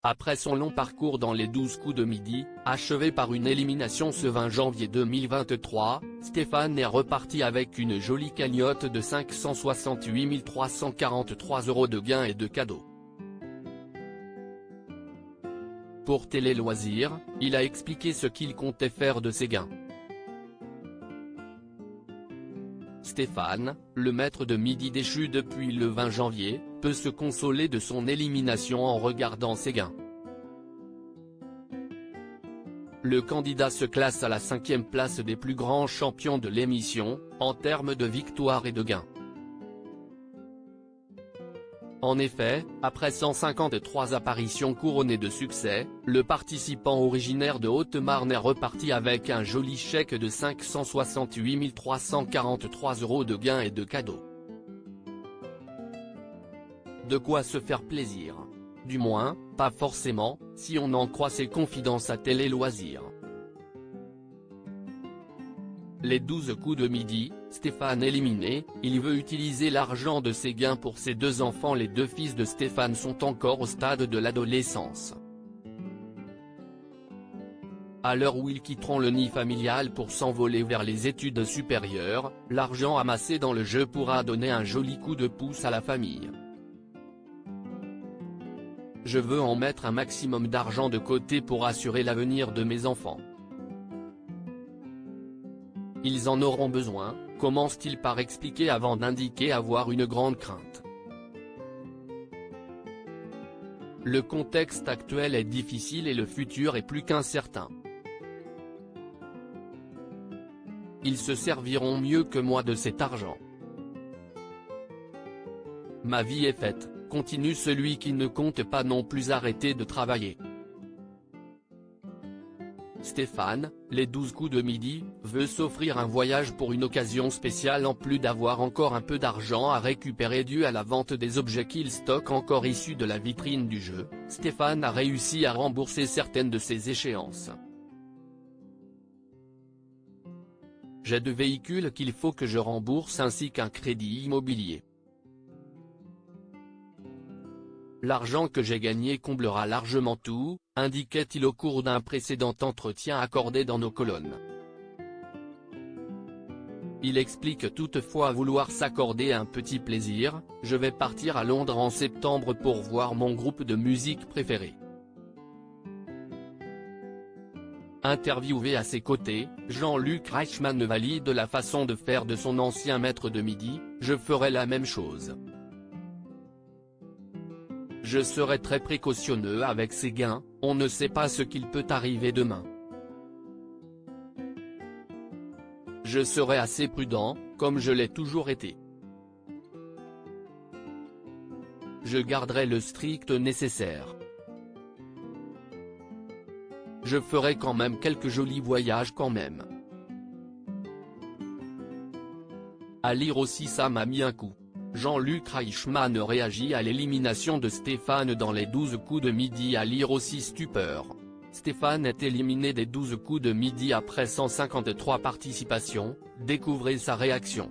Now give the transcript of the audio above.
Après son long parcours dans les 12 coups de midi, achevé par une élimination ce 20 janvier 2023, Stéphane est reparti avec une jolie cagnotte de 568 343 € de gains et de cadeaux. Pour Télé Loisirs, il a expliqué ce qu'il comptait faire de ses gains. Stéphane, le maître de midi déchu depuis le 20 janvier, peut se consoler de son élimination en regardant ses gains. Le candidat se classe à la 5e place des plus grands champions de l'émission, en termes de victoires et de gains. En effet, après 153 apparitions couronnées de succès, le participant originaire de Haute-Marne est reparti avec un joli chèque de 568 343 € de gains et de cadeaux. De quoi se faire plaisir. Du moins, pas forcément, si on en croit ses confidences à Télé Loisirs. Les 12 coups de midi, Stéphane éliminé, il veut utiliser l'argent de ses gains pour ses 2 enfants. Les 2 fils de Stéphane sont encore au stade de l'adolescence. À l'heure où ils quitteront le nid familial pour s'envoler vers les études supérieures, l'argent amassé dans le jeu pourra donner un joli coup de pouce à la famille. Je veux en mettre un maximum d'argent de côté pour assurer l'avenir de mes enfants. Ils en auront besoin, commence-t-il par expliquer avant d'indiquer avoir une grande crainte. Le contexte actuel est difficile et le futur est plus qu'incertain. Ils se serviront mieux que moi de cet argent. Ma vie est faite, continue celui qui ne compte pas non plus arrêter de travailler. Stéphane, les 12 coups de midi, veut s'offrir un voyage pour une occasion spéciale en plus d'avoir encore un peu d'argent à récupérer dû à la vente des objets qu'il stocke encore issus de la vitrine du jeu. Stéphane a réussi à rembourser certaines de ses échéances. J'ai 2 véhicules qu'il faut que je rembourse ainsi qu'un crédit immobilier. L'argent que j'ai gagné comblera largement tout, indiquait-il au cours d'un précédent entretien accordé dans nos colonnes. Il explique toutefois vouloir s'accorder un petit plaisir, je vais partir à Londres en septembre pour voir mon groupe de musique préféré. Interviewé à ses côtés, Jean-Luc Reichmann valide la façon de faire de son ancien maître de midi, je ferai la même chose. Je serai très précautionneux avec ces gains, on ne sait pas ce qu'il peut arriver demain. Je serai assez prudent, comme je l'ai toujours été. Je garderai le strict nécessaire. Je ferai quand même quelques jolis voyages quand même. À lire aussi ça m'a mis un coup. Jean-Luc Reichmann réagit à l'élimination de Stéphane dans les 12 coups de midi. À lire aussi stupeur. Stéphane est éliminé des 12 coups de midi après 153 participations, découvrez sa réaction.